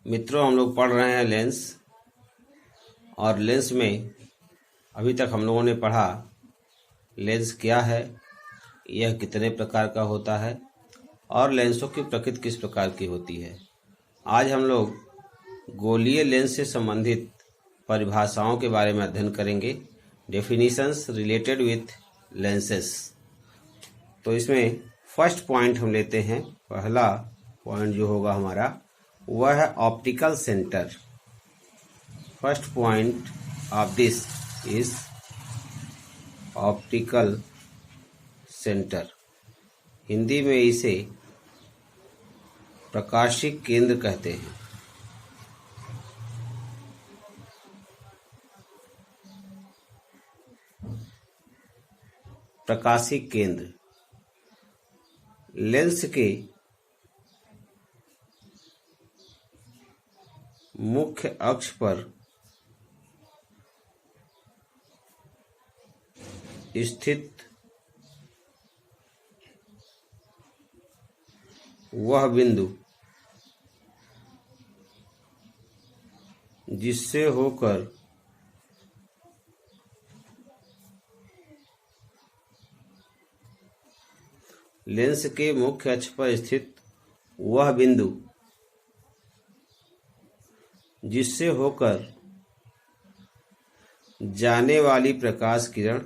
मित्रों, हम लोग पढ़ रहे हैं लेंस। और लेंस में अभी तक हम लोगों ने पढ़ा लेंस क्या है, यह कितने प्रकार का होता है और लेंसों की प्रकृति किस प्रकार की होती है। आज हम लोग गोलीय लेंस से संबंधित परिभाषाओं के बारे में अध्ययन करेंगे, डेफिनेशंस रिलेटेड विथ लेंसेस। तो इसमें फर्स्ट पॉइंट हम लेते हैं। पहला पॉइंट जो होगा हमारा वह है optical centre. First point of this is optical centre. Hindi में इसे प्रकाशिक केंद्र कहते हैं। प्रकाशिक केंद्र लेंस के मुख्य अक्ष पर स्थित वह बिंदु जिससे होकर लेंस के मुख्य अक्ष पर स्थित वह बिंदु जिससे होकर जाने वाली प्रकाश किरण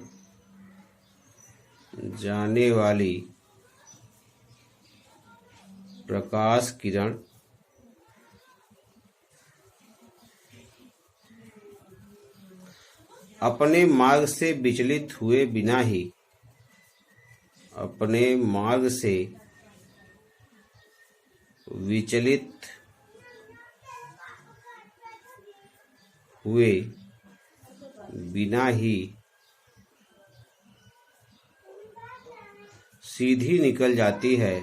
अपने मार्ग से विचलित हुए बिना ही सीधी निकल जाती है,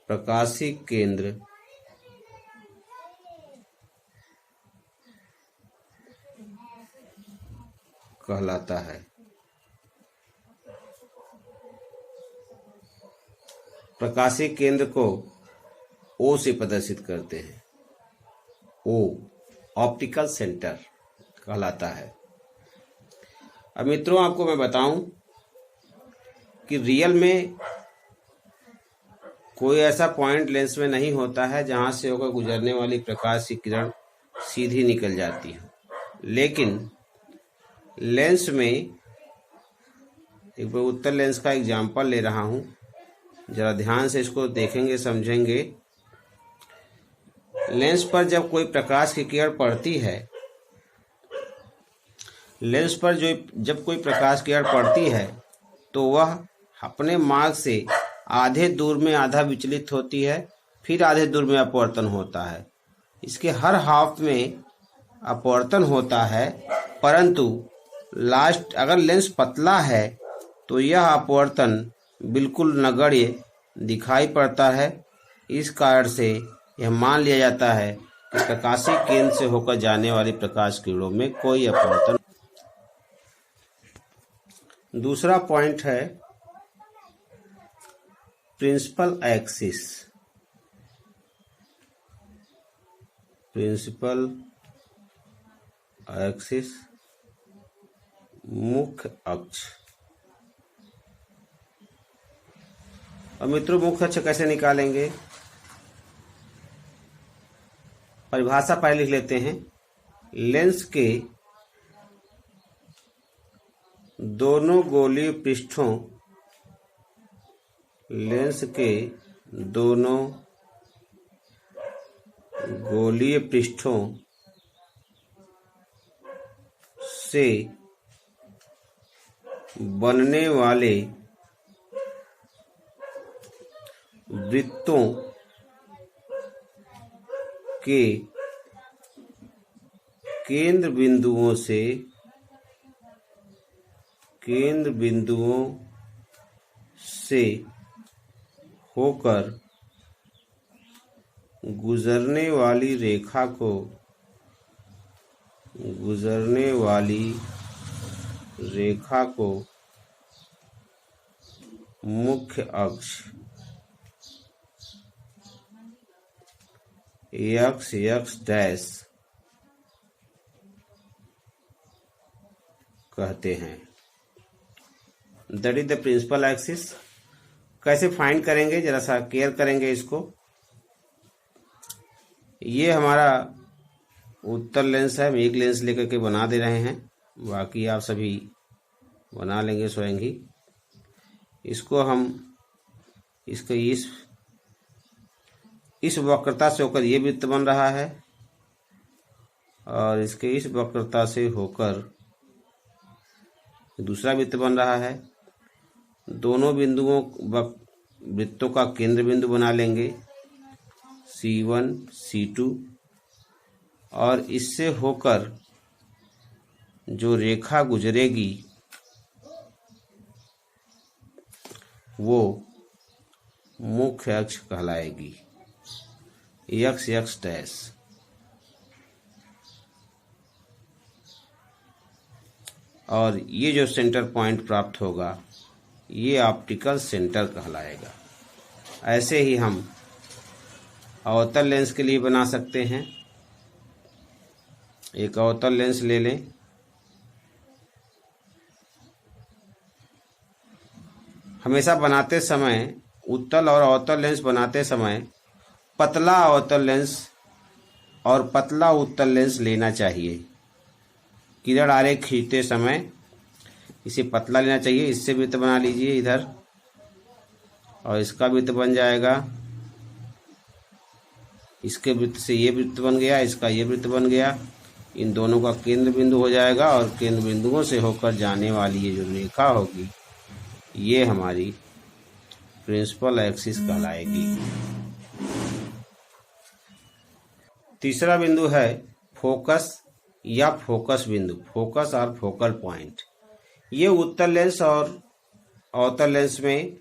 प्रकाशिक केंद्र कहलाता है। प्रकाशिक केंद्र को O से प्रदर्शित करते हैं। O ऑप्टिकल सेंटर कहलाता है। अब मित्रों, आपको मैं बताऊं कि रियल में कोई ऐसा पॉइंट लेंस में नहीं होता है जहां से होकर गुजरने वाली प्रकाश की किरण सीधी निकल जाती है। लेकिन लेंस में एक बार उत्तर लेंस का एग्जाम्पल ले रहा हूं, जरा ध्यान से इसको देखेंगे, समझेंगे। लेंस पर जब कोई प्रकाश की किरण पड़ती है, जब कोई प्रकाश की किरण पड़ती है तो वह अपने मार्ग से आधे दूर में आधा विचलित होती है, फिर आधे दूर में अपवर्तन होता है। इसके हर हाफ में अपवर्तन होता है, परंतु लास्ट अगर लेंस पतला है तो यह अपवर्तन बिल्कुल नगण्य दिखाई पड़ता है। इस कारण से यह मान लिया जाता है कि प्रकाशिक केंद्र से होकर जाने वाली प्रकाश किरणों में कोई अपवर्तन। दूसरा पॉइंट है प्रिंसिपल एक्सिस मुख्य अक्ष। अब मित्रों, मुख्य अक्ष कैसे निकालेंगे? परिभाषा पहले लिख लेते हैं। लेंस के दोनों गोलीय पृष्ठों से बनने वाले वृत्तों के केंद्र बिंदुओं से होकर गुजरने वाली रेखा को रेखा को मुख्य अक्ष x डैश कहते हैं। That is the principal axis. कैसे फाइंड करेंगे, जरा सा केयर करेंगे इसको। ये हमारा उत्तल लेंस है, हम एक लेंस लेकर के बना दे रहे हैं, बाकी आप सभी बना लेंगे स्वयं ही। इसको हम इसके इस वक्रता से होकर ये वृत्त बन रहा है और इसके इस वक्रता से होकर दूसरा वृत्त बन रहा है। दोनों बिंदुओं वृत्तों का केंद्र बिंदु बना लेंगे C1 C2 और इससे होकर जो रेखा गुजरेगी वो मुख्य अक्ष कहलाएगी x डैश। और ये जो सेंटर पॉइंट प्राप्त होगा ये ऑप्टिकल सेंटर कहलाएगा। ऐसे ही हम अवतल लेंस के लिए बना सकते हैं। एक अवतल लेंस ले लें। हमेशा बनाते समय उत्तल और अवतल लेंस बनाते समय पतला अवतल लेंस और पतला उत्तल लेंस लेना चाहिए। किरण आरेख खींचते समय इसे पतला लेना चाहिए। इससे वृत्त बना लीजिए इधर और इसका वृत्त बन जाएगा। इसके वृत्त से ये वृत्त बन गया, इसका ये वृत्त बन गया। इन दोनों का केंद्र बिंदु हो जाएगा और केंद्र बिंदुओं से होकर जाने वाली ये जो रेखा होगी ये हमारी प्रिंसिपल एक्सिस कहलाएगी। तीसरा बिंदु है फोकस या फोकस बिंदु, फोकस और फोकल पॉइंट। ये उत्तल लेंस और अवतल लेंस में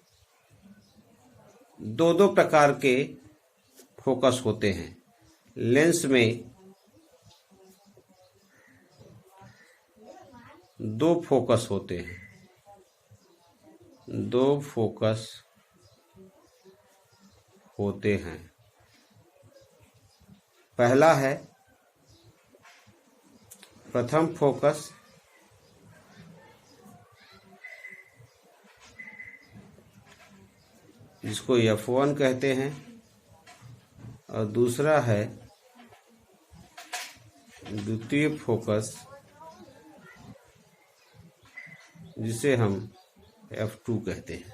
दो प्रकार के फोकस होते हैं। लेंस में दो फोकस होते हैं, दो फोकस होते हैं। पहला है प्रथम फोकस, जिसको F1 कहते हैं, और दूसरा है द्वितीय फोकस जिसे हम F2 कहते हैं।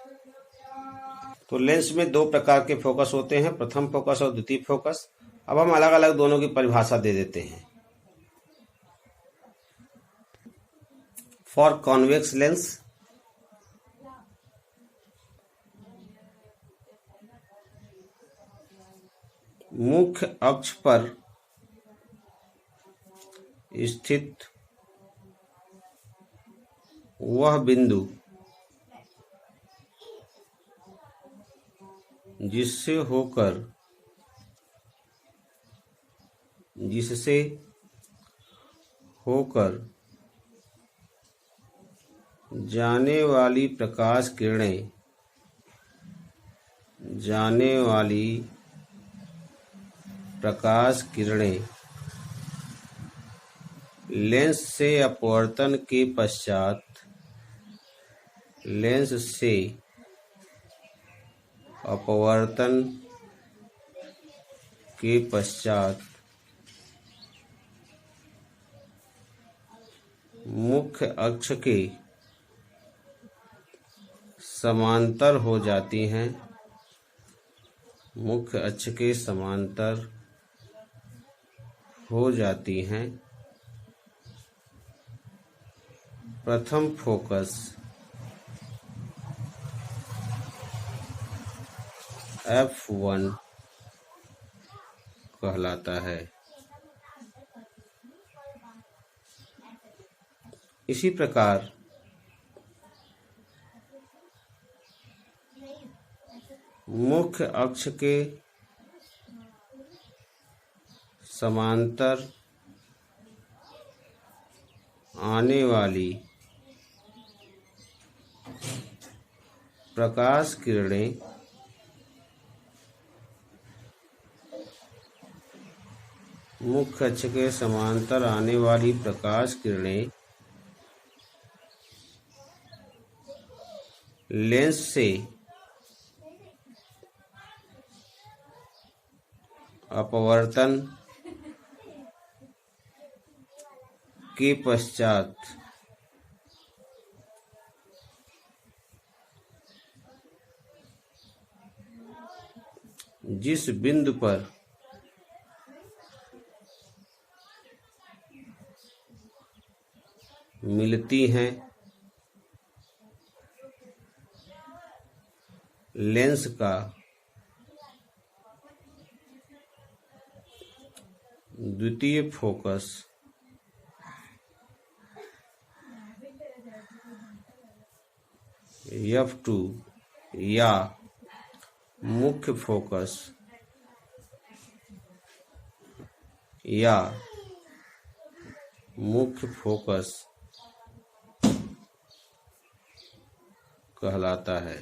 तो लेंस में दो प्रकार के फोकस होते हैं, प्रथम फोकस और द्वितीय फोकस। अब हम अलग अलग दोनों की परिभाषा दे देते हैं। फॉर कॉन्वेक्स लेंस, मुख्य अक्ष पर स्थित वह बिंदु जिससे होकर जाने वाली प्रकाश किरणें लेंस से अपवर्तन के पश्चात मुख्य अक्ष के समांतर हो जाती हैं, मुख्य अक्ष के समांतर हो जाती हैं। प्रथम फोकस F1 कहलाता है। इसी प्रकार मुख्य अक्ष के समांतर आने वाली प्रकाश किरणें मुख्य अक्ष के समांतर आने वाली प्रकाश किरणें लेंस से अपवर्तन के पश्चात जिस बिंदु पर मिलती हैं लेंस का द्वितीय फोकस F2 या मुख्य फोकस कहलाता है।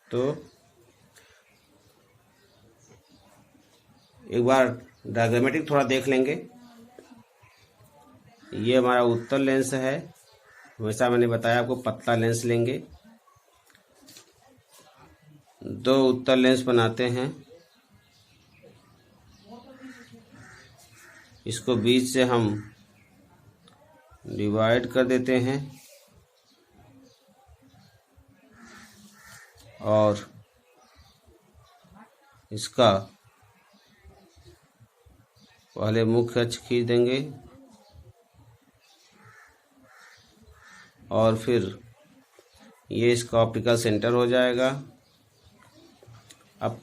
तो एक बार डायग्रामेटिक थोड़ा देख लेंगे। ये हमारा उत्तल लेंस है। वैसा मैंने बताया आपको, पतला लेंस लेंगे, दो उत्तल लेंस बनाते हैं। इसको बीच से हम डिवाइड कर देते हैं और इसका पहले मुख्य अक्ष खींच देंगे और फिर ये इसका ऑप्टिकल सेंटर हो जाएगा। अब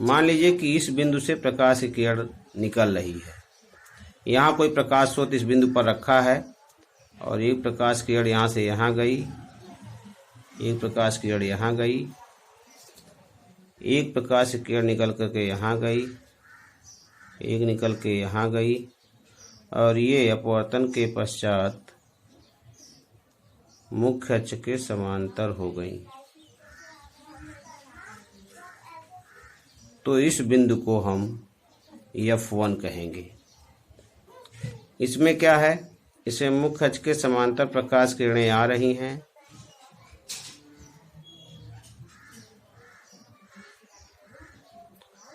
मान लीजिए कि इस बिंदु से प्रकाश की किरण निकल रही है। यहाँ कोई प्रकाश स्रोत इस बिंदु पर रखा है और एक प्रकाश किरण यहाँ से यहाँ गई, एक प्रकाश किरण यहाँ गई, एक प्रकाश किरण निकल करके यहाँ गई, एक निकल के यहाँ गई और ये अपवर्तन के पश्चात मुख्य अक्ष के समांतर हो गई। तो इस बिंदु को हम F1 कहेंगे। इसमें क्या है, इसमें मुख्य अक्ष के समांतर प्रकाश किरणें आ रही हैं।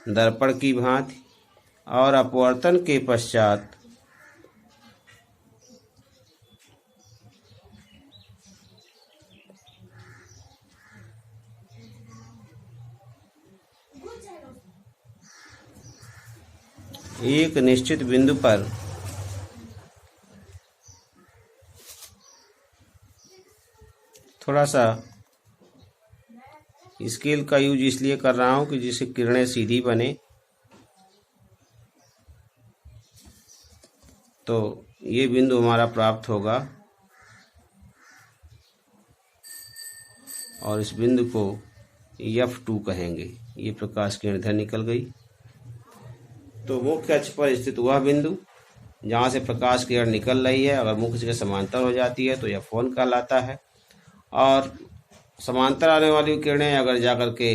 दर्पण की भांति, और अपवर्तन के पश्चात एक निश्चित बिंदु पर थोड़ा सा स्केल का यूज इसलिए कर रहा हूं कि जिससे किरणें सीधी बने। तो ये बिंदु हमारा प्राप्त होगा और इस बिंदु को F2 कहेंगे। ये प्रकाश किरण इधर निकल गई। तो मुख्य अक्ष पर स्थित वह बिंदु जहाँ से प्रकाश किरण निकल रही है, अगर मुख्य अक्ष के समांतर हो जाती है तो F1 कहलाता है। और समांतर आने वाली किरणें अगर जाकर के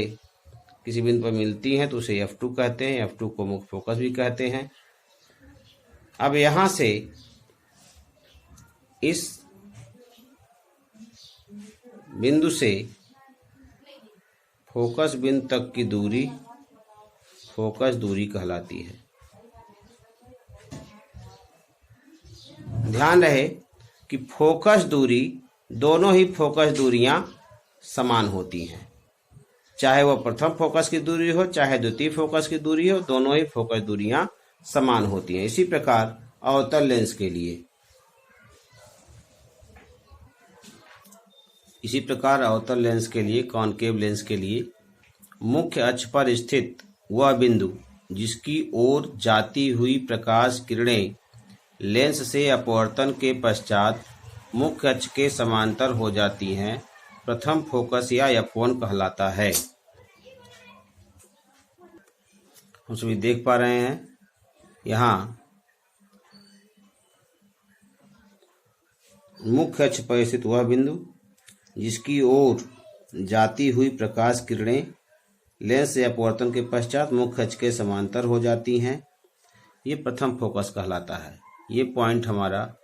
किसी बिंदु पर मिलती हैं तो उसे F2 कहते हैं। F2 को मुख्य फोकस भी कहते हैं। अब यहाँ से इस बिंदु से फोकस बिंदु तक की दूरी फोकस दूरी कहलाती है। ध्यान रहे कि फोकस दूरी, दोनों ही फोकस दूरियां समान होती हैं। चाहे वह प्रथम फोकस की दूरी हो, चाहे द्वितीय फोकस की दूरी हो, दोनों ही फोकस दूरियां समान होती हैं। इसी प्रकार अवतल लेंस के लिए कॉनकेव लेंस के लिए मुख्य अक्ष पर स्थित वह बिंदु जिसकी ओर जाती हुई प्रकाश किरणें लेंस से अपवर्तन के पश्चात मुख्य अक्ष के समांतर हो जाती हैं, प्रथम फोकस या F1 कहलाता है। हम सभी देख पा रहे हैं यहाँ मुख्य अक्ष पर स्थित वह बिंदु जिसकी ओर जाती हुई प्रकाश किरणें लेंस से अपवर्तन के पश्चात मुख्य अक्ष के समांतर हो जाती हैं, ये प्रथम फोकस कहलाता है। ये पॉइंट हमारा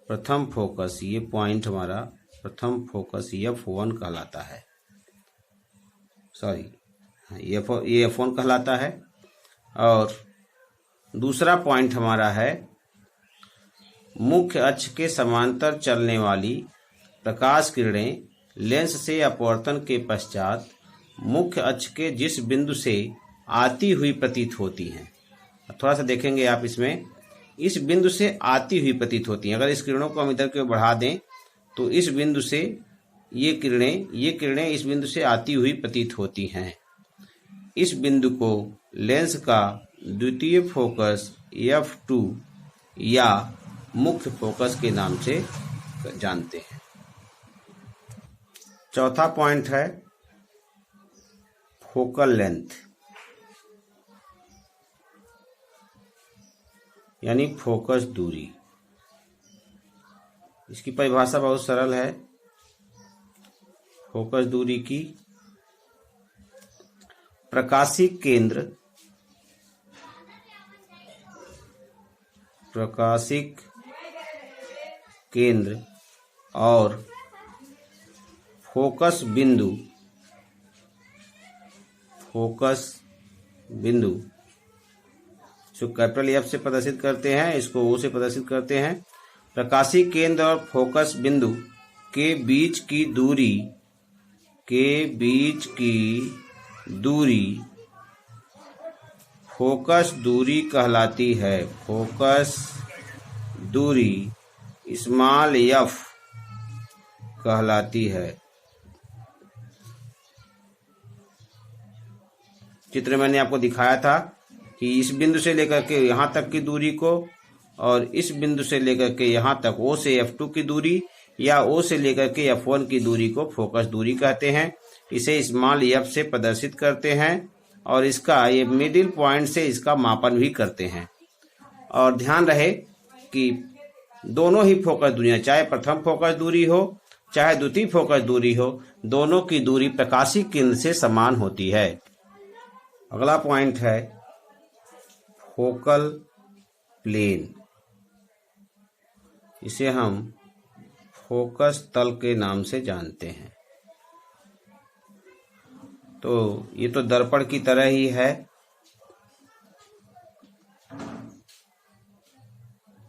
प्रथम फोकस, ये पॉइंट हमारा प्रथम फोकस F1 कहलाता है। सॉरी, ये F1 कहलाता है। और दूसरा पॉइंट हमारा है मुख्य अक्ष के समांतर चलने वाली प्रकाश किरणें लेंस से अपवर्तन के पश्चात मुख्य अक्ष के जिस बिंदु से आती हुई प्रतीत होती हैं। थोड़ा सा देखेंगे आप इसमें, इस बिंदु से आती हुई प्रतीत होती हैं। अगर इस किरणों को हम इधर के बढ़ा दें तो इस बिंदु से ये किरणें इस बिंदु से आती हुई प्रतीत होती हैं। इस बिंदु को लेंस का द्वितीय फोकस F2 या मुख्य फोकस के नाम से जानते हैं। चौथा पॉइंट है फोकल लेंथ, यानी फोकस दूरी। इसकी परिभाषा बहुत सरल है। फोकस दूरी की प्रकाशिक केंद्र और फोकस बिंदु जो कैपिटल F से प्रदर्शित करते हैं, इसको O से प्रदर्शित करते हैं। प्रकाशिक केंद्र और फोकस बिंदु के बीच की दूरी फोकस दूरी कहलाती है। फोकस दूरी स्मॉल f कहलाती है। चित्र मैंने आपको दिखाया था कि इस बिंदु से लेकर के यहाँ तक की दूरी को और इस बिंदु से लेकर के यहाँ तक O से F2 की दूरी या O से लेकर के F1 की दूरी को फोकस दूरी कहते हैं। इसे स्मॉल f से प्रदर्शित करते हैं और इसका ये मिडिल पॉइंट से इसका मापन भी करते हैं। और ध्यान रहे कि दोनों ही फोकस दूरियां, चाहे प्रथम फोकस दूरी हो चाहे द्वितीय फोकस दूरी हो, दोनों की दूरी प्रकाशिक केंद्र से समान होती है। अगला पॉइंट है फोकल प्लेन। इसे हम फोकस तल के नाम से जानते हैं। तो ये तो दर्पण की तरह ही है।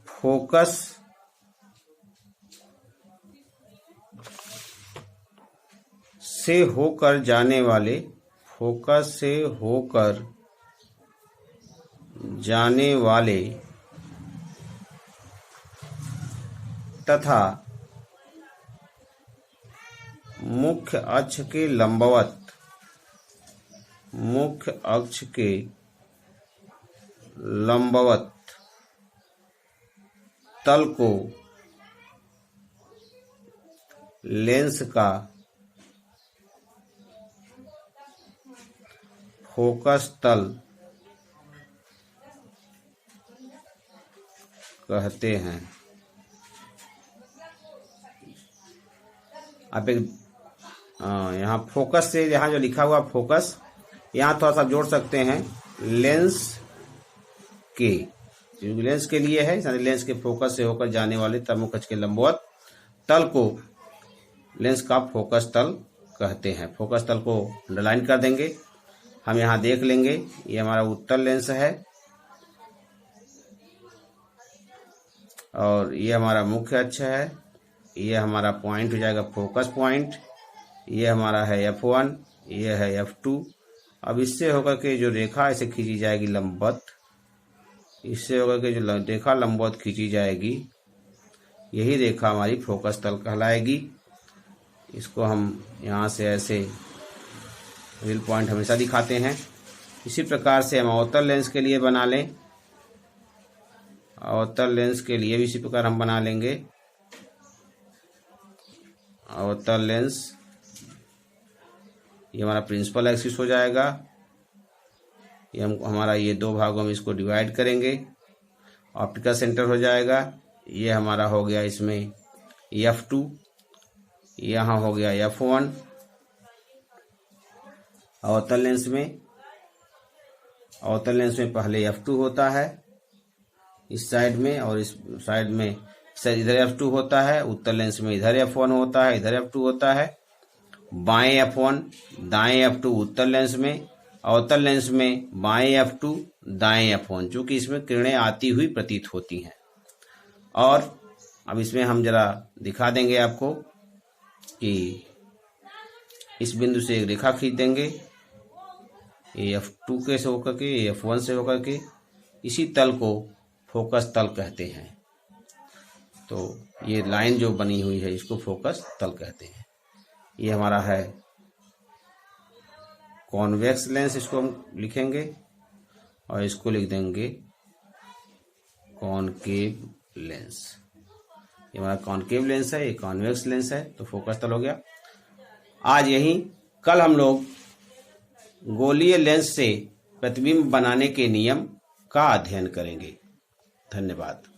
फोकस से होकर जाने वाले तथा मुख्य अक्ष के लंबवत तल को लेंस का फोकस तल कहते हैं। आप एक यहाँ फोकस से, यहाँ जो लिखा हुआ फोकस, यहाँ थोड़ा सा जोड़ सकते हैं लेंस के लिए है। लेंस के फोकस से होकर जाने वाले तल मुख्य अक्ष के लंबवत तल को लेंस का फोकस तल कहते हैं। फोकस तल को अंडरलाइन कर देंगे। हम यहाँ देख लेंगे, ये हमारा उत्तल लेंस है और ये हमारा मुख्य अक्ष है। ये हमारा पॉइंट हो जाएगा फोकस पॉइंट। ये हमारा है F1, ये है F2। अब इससे होकर के जो रेखा इसे खींची जाएगी लंबवत, इससे होकर के जो रेखा लंबवत खींची जाएगी, यही रेखा हमारी फोकस तल कहलाएगी। इसको हम यहाँ से ऐसे रियल पॉइंट हमेशा दिखाते हैं। इसी प्रकार से हम अवतल लेंस के लिए बना लें। अवतल लेंस के लिए भी इसी प्रकार हम बना लेंगे। अवतल लेंस, ये हमारा प्रिंसिपल एक्सिस हो जाएगा। ये हमारा ये दो भागों में इसको डिवाइड करेंगे, ऑप्टिकल सेंटर हो जाएगा। ये हमारा हो गया इसमें F2, यहाँ हो गया F1 अवतल लेंस में। अवतल लेंस में पहले F2 होता है इस साइड में, और इस साइड में इधर F2 होता है। उत्तल लेंस में इधर F1 होता है, इधर F2 होता है। बाएं F1 दाएं F2 उत्तल लेंस में, अवतल लेंस में बाएं F2 दाएं F1, जो कि इसमें किरणें आती हुई प्रतीत होती हैं। और अब इसमें हम जरा दिखा देंगे आपको कि इस बिंदु से एक रेखा खींच देंगे, ये F2 के से होकर के, ये F1 से होकर के, इसी तल को फोकस तल कहते हैं। तो ये लाइन जो बनी हुई है इसको फोकस तल कहते हैं। ये हमारा है कॉन्वेक्स लेंस, इसको हम लिखेंगे और इसको लिख देंगे कॉनकेव लेंस। ये हमारा कॉनकेव लेंस है, ये कॉन्वेक्स लेंस है, तो फोकस तल हो गया। आज यही, कल हम लोग गोलीय लेंस से प्रतिबिंब बनाने के नियम का अध्ययन करेंगे। धन्यवाद।